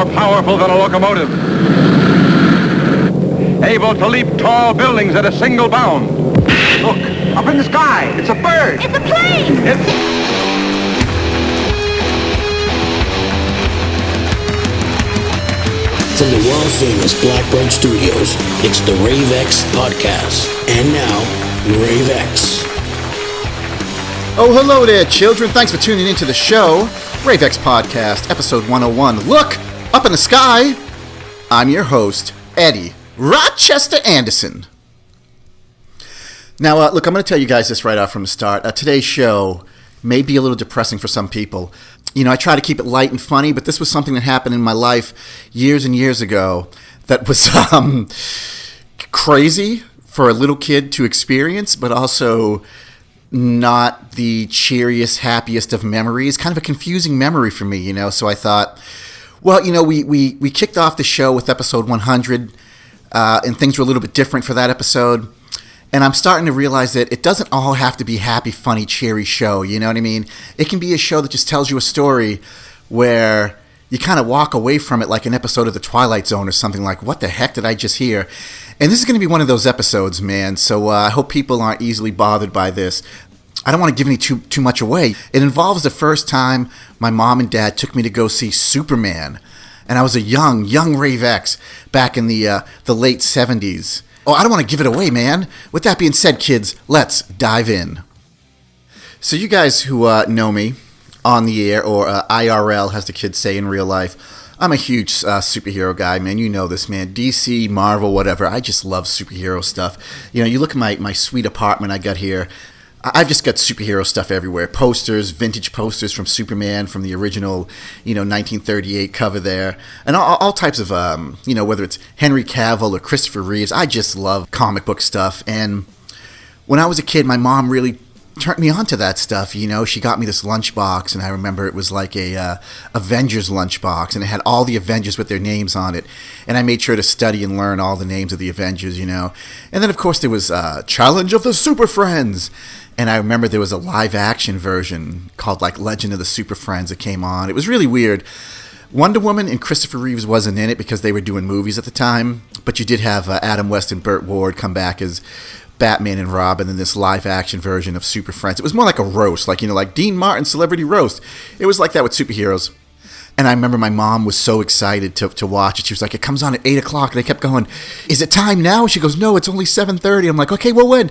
more powerful than a locomotive. Able to leap tall buildings at a single bound. Look, up in the sky, it's a bird. It's a plane. From the world-famous Blackbird Studios, it's the Rave X podcast. And now, Rave X. Oh, hello there, children. Thanks for tuning into the show. Rave X podcast, episode 101. Look, up in the sky. I'm your host, Eddie Rochester Anderson. Now, look, I'm going to tell you guys this right off from the start. Today's show may be a little depressing for some people. You know, I try to keep it light and funny, but this was something that happened in my life years and years ago that was crazy for a little kid to experience, but also not the cheeriest, happiest of memories. Kind of a confusing memory for me, you know. So I thought, well, you know, we kicked off the show with episode 100, and things were a little bit different for that episode. And I'm starting to realize that it doesn't all have to be happy, funny, cheery show, you know what I mean? It can be a show that just tells you a story where you kind of walk away from it like an episode of The Twilight Zone or something like, what the heck did I just hear? And this is going to be one of those episodes, man, so I hope people aren't easily bothered by this. I don't want to give any too much away. It involves the first time my mom and dad took me to go see Superman. And I was a young Rave X back in the late 70s. Oh, I don't want to give it away, man. With that being said, kids, let's dive in. So you guys who know me on the air, or IRL, as the kids say in real life, I'm a huge superhero guy, man. You know this, man. DC, Marvel, whatever. I just love superhero stuff. You know, you look at my sweet apartment I got here. I've just got superhero stuff everywhere. Posters, vintage posters from Superman, from the original, 1938 cover there. And all types of, whether it's Henry Cavill or Christopher Reeves. I just love comic book stuff. And when I was a kid, my mom really turned me on to that stuff, you know. She got me this lunchbox, and I remember it was like a Avengers lunchbox, and it had all the Avengers with their names on it. And I made sure to study and learn all the names of the Avengers, you know. And then, of course, there was Challenge of the Super Friends. And I remember there was a live-action version called, like, Legend of the Super Friends that came on. It was really weird. Wonder Woman and Christopher Reeves wasn't in it because they were doing movies at the time. But you did have Adam West and Burt Ward come back as Batman and Robin in this live-action version of Super Friends. It was more like a roast, like Dean Martin Celebrity Roast. It was like that with superheroes. And I remember my mom was so excited to watch it. She was like, it comes on at 8 o'clock. And I kept going, is it time now? She goes, no, it's only 7:30. I'm like, okay, well, when?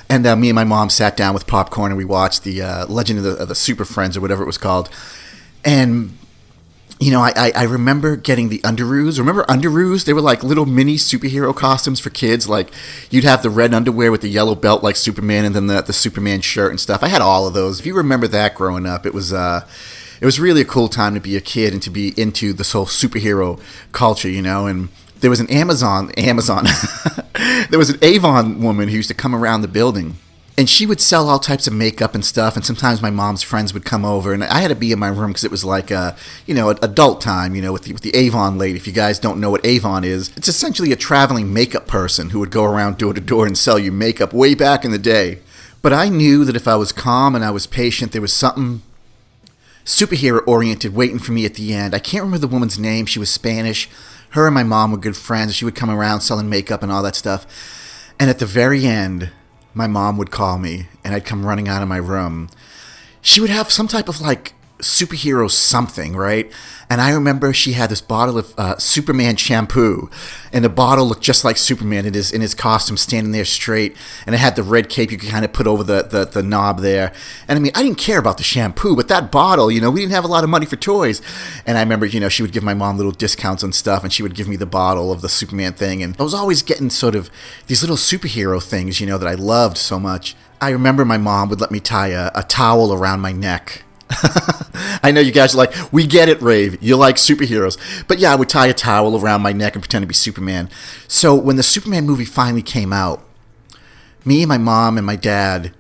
And me and my mom sat down with popcorn and we watched the Legend of the Super Friends or whatever it was called. And, you know, I remember getting the underoos. Remember underoos? They were like little mini superhero costumes for kids. Like, you'd have the red underwear with the yellow belt like Superman, and then the Superman shirt and stuff. I had all of those. If you remember that growing up, it was really a cool time to be a kid and to be into this whole superhero culture, you know. And there was an there was an Avon woman who used to come around the building, and she would sell all types of makeup and stuff. And sometimes my mom's friends would come over, and I had to be in my room because it was like adult time, you know, with the Avon lady. If you guys don't know what Avon is, it's essentially a traveling makeup person who would go around door to door and sell you makeup way back in the day. But I knew that if I was calm and I was patient, there was something superhero-oriented waiting for me at the end. I can't remember the woman's name. She was Spanish. Her and my mom were good friends. She would come around selling makeup and all that stuff. And at the very end, my mom would call me, and I'd come running out of my room. She would have some type of, like, superhero something, right? And I remember she had this bottle of Superman shampoo, and the bottle looked just like Superman in his costume, standing there straight, and it had the red cape you could kind of put over the knob there. And I mean, I didn't care about the shampoo, but that bottle, you know, we didn't have a lot of money for toys. And I remember, you know, she would give my mom little discounts on stuff, and she would give me the bottle of the Superman thing, and I was always getting sort of these little superhero things, you know, that I loved so much. I remember my mom would let me tie a towel around my neck. I know you guys are like, we get it, Rave. You like superheroes. But yeah, I would tie a towel around my neck and pretend to be Superman. So when the Superman movie finally came out, me and my mom and my dad,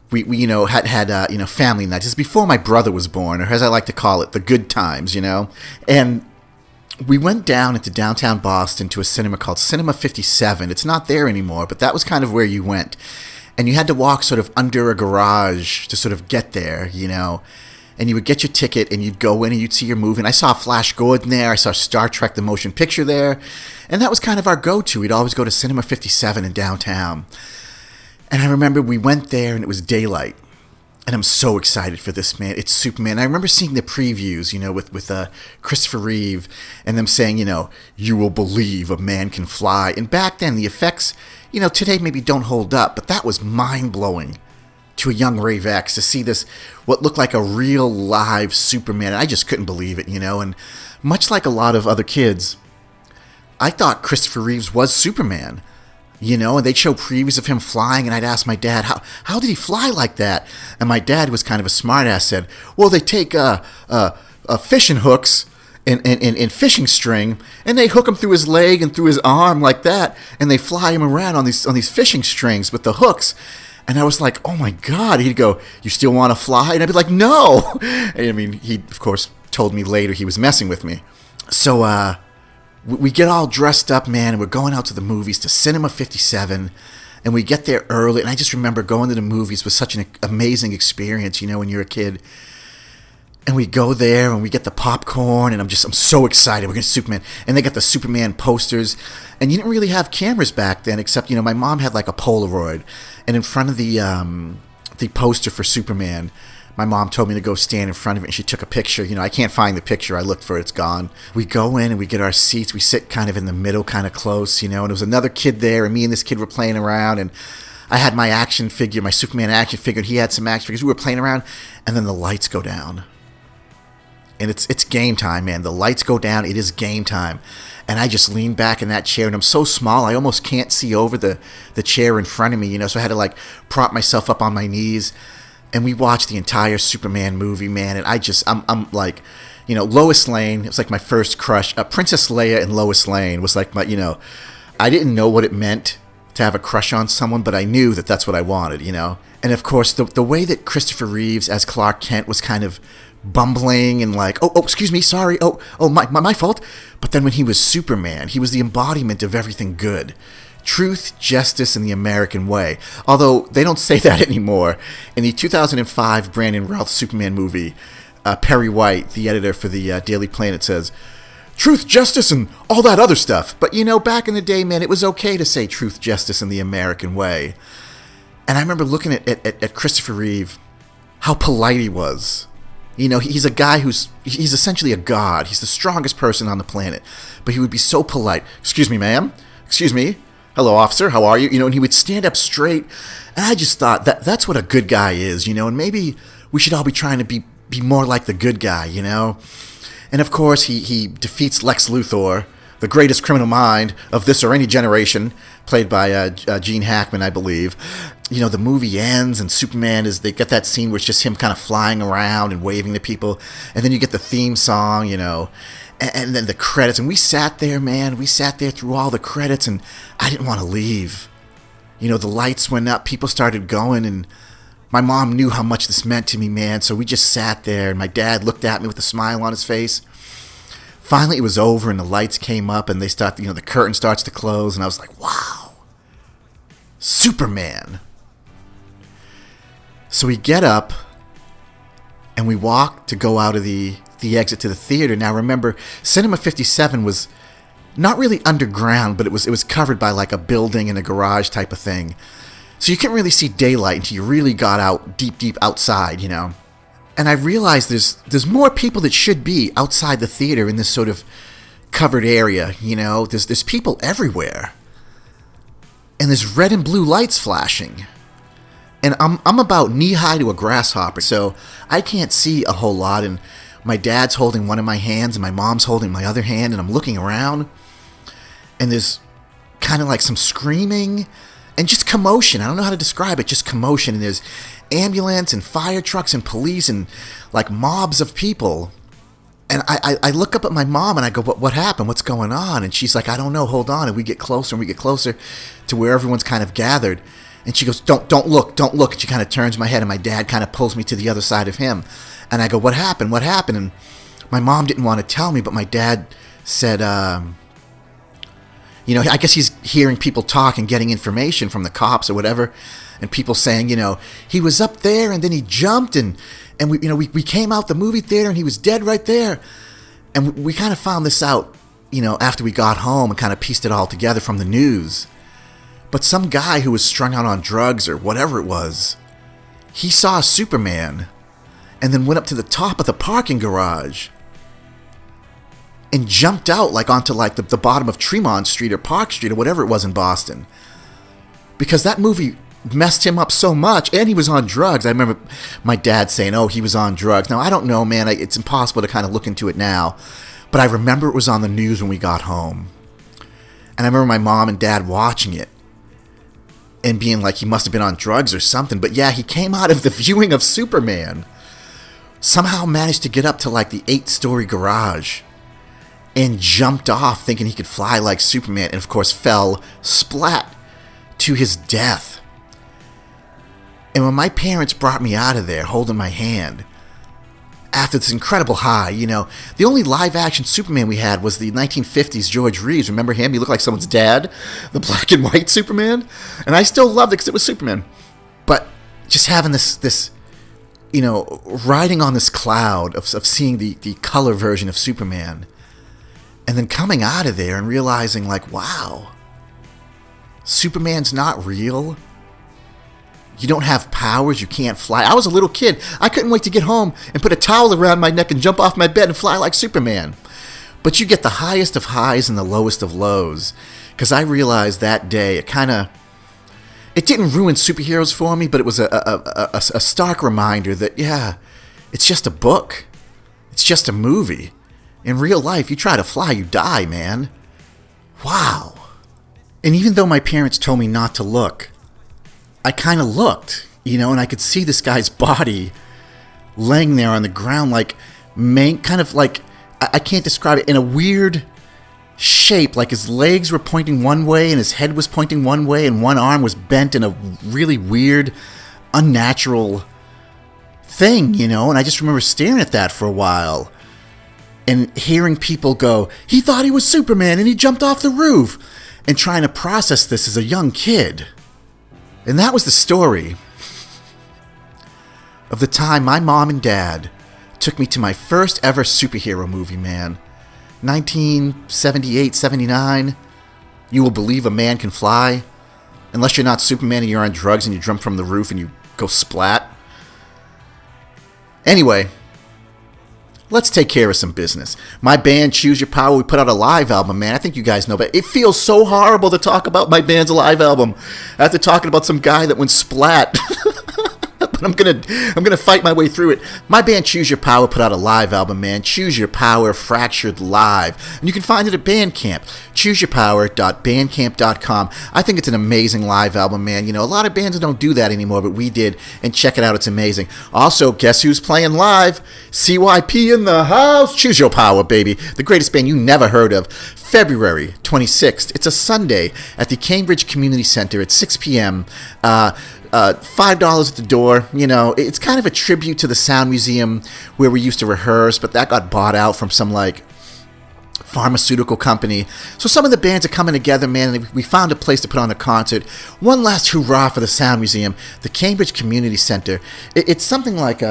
we had family nights. This is before my brother was born, or as I like to call it, the good times, you know. And we went down into downtown Boston to a cinema called Cinema 57. It's not there anymore, but that was kind of where you went. And you had to walk sort of under a garage to sort of get there, you know. and you would get your ticket and you'd go in and you'd see your movie. And I saw Flash Gordon there. I saw Star Trek the Motion Picture there. And that was kind of our go-to. We'd always go to Cinema 57 in downtown. And I remember we went there and it was daylight. And I'm so excited for this, man. It's Superman. I remember seeing the previews, with Christopher Reeve and them saying, you will believe a man can fly. And back then, the effects, today maybe don't hold up, but that was mind-blowing to a young Rave X to see this, what looked like a real live Superman. And I just couldn't believe it, And much like a lot of other kids, I thought Christopher Reeves was Superman. And they'd show previews of him flying, and I'd ask my dad, how did he fly like that? And my dad was kind of a smartass, said, well, they take fishing hooks and fishing string, and they hook him through his leg and through his arm like that, and they fly him around on these fishing strings with the hooks. And I was like, oh my God. He'd go, you still want to fly? And I'd be like, no. I mean, he, of course, told me later he was messing with me. So, we get all dressed up, man, and we're going out to the movies, to Cinema 57, and we get there early. And I just remember going to the movies was such an amazing experience, when you're a kid. And we go there, and we get the popcorn, and I'm so excited. We're going to Superman. And they got the Superman posters. And you didn't really have cameras back then, except, my mom had like a Polaroid. And in front of the poster for Superman, my mom told me to go stand in front of it, and she took a picture. I can't find the picture. I looked for it. It's gone. We go in, and we get our seats. We sit kind of in the middle, kind of close, and there was another kid there, and me and this kid were playing around, and I had my action figure, my Superman action figure, and he had some action figures. We were playing around, and then the lights go down. And it's game time, man. The lights go down. It is game time. And I just lean back in that chair, and I'm so small, I almost can't see over the chair in front of me, so I had to, prop myself up on my knees. And we watched the entire Superman movie, man, and I'm like, Lois Lane, it was like my first crush. Princess Leia and Lois Lane was like my, I didn't know what it meant to have a crush on someone, but I knew that that's what I wanted, And of course, the way that Christopher Reeves as Clark Kent was kind of bumbling and like, oh, excuse me, sorry, my fault. But then when he was Superman, he was the embodiment of everything good. Truth, justice, and the American way. Although they don't say that anymore. In the 2005 Brandon Routh Superman movie, Perry White, the editor for the Daily Planet, says, truth, justice, and all that other stuff. But, back in the day, man, it was okay to say truth, justice, and the American way. And I remember looking at Christopher Reeve, how polite he was. He's a guy he's essentially a god. He's the strongest person on the planet. But he would be so polite. Excuse me, ma'am. Excuse me. Hello, officer, how are you? And he would stand up straight. And I just thought that's what a good guy is, and maybe we should all be trying to be more like the good guy, And of course, he defeats Lex Luthor, the greatest criminal mind of this or any generation, played by Gene Hackman, I believe. The movie ends, and Superman they get that scene where it's just him kind of flying around and waving to people. And then you get the theme song, and then the credits, and we sat there, man. We sat there through all the credits, and I didn't want to leave. The lights went up, people started going, and my mom knew how much this meant to me, man. So we just sat there, and my dad looked at me with a smile on his face. Finally, it was over, and the lights came up, and the curtain starts to close, and I was like, wow, Superman. So we get up, and we walk to go out of the exit to the theater. Now remember, Cinema 57 was not really underground, but it was covered by like a building and a garage type of thing. So you couldn't really see daylight until you really got out deep outside, And I realized there's more people that should be outside the theater in this sort of covered area, There's people everywhere. And there's red and blue lights flashing. And I'm about knee-high to a grasshopper, so I can't see a whole lot, and my dad's holding one of my hands, and my mom's holding my other hand, and I'm looking around, and there's kind of like some screaming, and just commotion. I don't know how to describe it, just commotion, and there's ambulance, and fire trucks, and police, and like mobs of people. And I look up at my mom, and I go, what happened? What's going on? And she's like, I don't know, hold on. And we get closer, to where everyone's kind of gathered. And she goes, don't look. And she kind of turns my head, and my dad kind of pulls me to the other side of him. And I go, what happened? And my mom didn't want to tell me, but my dad said, I guess he's hearing people talk and getting information from the cops or whatever. And people saying, he was up there, and then he jumped, and And we came out the movie theater and he was dead right there. And we kind of found this out, after we got home and kind of pieced it all together from the news. But some guy who was strung out on drugs or whatever it was, he saw Superman and then went up to the top of the parking garage and jumped out onto the bottom of Tremont Street or Park Street or whatever it was in Boston. Because that movie messed him up so much, and he was on drugs. I remember my dad saying, oh, he was on drugs. Now, I don't know, man. It's impossible to kind of look into it now. But I remember it was on the news when we got home. And I remember my mom and dad watching it and being like, he must have been on drugs or something. But yeah, he came out of the viewing of Superman, somehow managed to get up to the 8-story garage and jumped off thinking he could fly like Superman, and of course fell splat to his death. And when my parents brought me out of there holding my hand after this incredible high, the only live action Superman we had was the 1950s George Reeves. Remember him? He looked like someone's dad, the black and white Superman. And I still loved it because it was Superman. But just having this riding on this cloud of seeing the color version of Superman, and then coming out of there and realizing, wow, Superman's not real. You don't have powers. You can't fly. I was a little kid. I couldn't wait to get home and put a towel around my neck and jump off my bed and fly like Superman. But you get the highest of highs and the lowest of lows. Because I realized that day, it didn't ruin superheroes for me, but it was a stark reminder that, yeah, it's just a book. It's just a movie. In real life, you try to fly, you die, man. Wow. And even though my parents told me not to look, I kind of looked, and I could see this guy's body laying there on the ground, I can't describe it, in a weird shape, his legs were pointing one way and his head was pointing one way and one arm was bent in a really weird, unnatural thing, and I just remember staring at that for a while and hearing people go, he thought he was Superman and he jumped off the roof, and trying to process this as a young kid. And that was the story of the time my mom and dad took me to my first ever superhero movie, man. 1978, 79. You will believe a man can fly? Unless you're not Superman and you're on drugs and you jump from the roof and you go splat. Anyway, let's take care of some business. My band, Choose Your Power, we put out a live album, man. I think you guys know, but it feels so horrible to talk about my band's live album after talking about some guy that went splat. But I'm gonna fight my way through it. My band, Choose Your Power, put out a live album, man. Choose Your Power Fractured Live. And you can find it at Bandcamp. ChooseYourPower.bandcamp.com. I think it's an amazing live album, man. A lot of bands don't do that anymore, but we did. And check it out, it's amazing. Also, guess who's playing live? CYP in the house. Choose Your Power, baby. The greatest band you never heard of. February 26th. It's a Sunday at the Cambridge Community Center at 6 p.m. $5 at the door. It's kind of a tribute to the Sound Museum where we used to rehearse, but that got bought out from some pharmaceutical company. So some of the bands are coming together, man, and we found a place to put on a concert. One last hurrah for the Sound Museum, the Cambridge Community Center. It's something like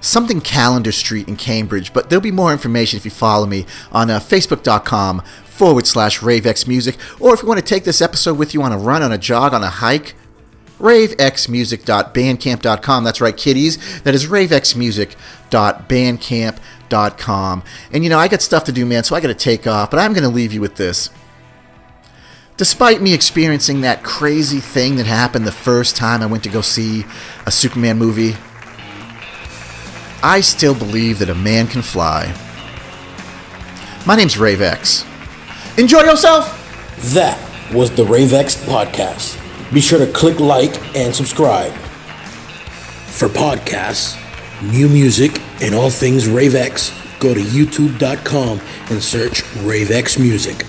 something Calendar Street in Cambridge, but there'll be more information if you follow me on Facebook.com/Rave X Music, or if you want to take this episode with you on a run, on a jog, on a hike, ravexmusic.bandcamp.com. That's right, kiddies. That is ravexmusic.bandcamp.com. And I got stuff to do, man, so I got to take off, but I'm going to leave you with this. Despite me experiencing that crazy thing that happened the first time I went to go see a Superman movie, I still believe that a man can fly. My name's Rave X. Enjoy yourself! That was the Rave X podcast. Be sure to click like and subscribe. For podcasts, new music, and all things Rave X, go to youtube.com and search Rave X Music.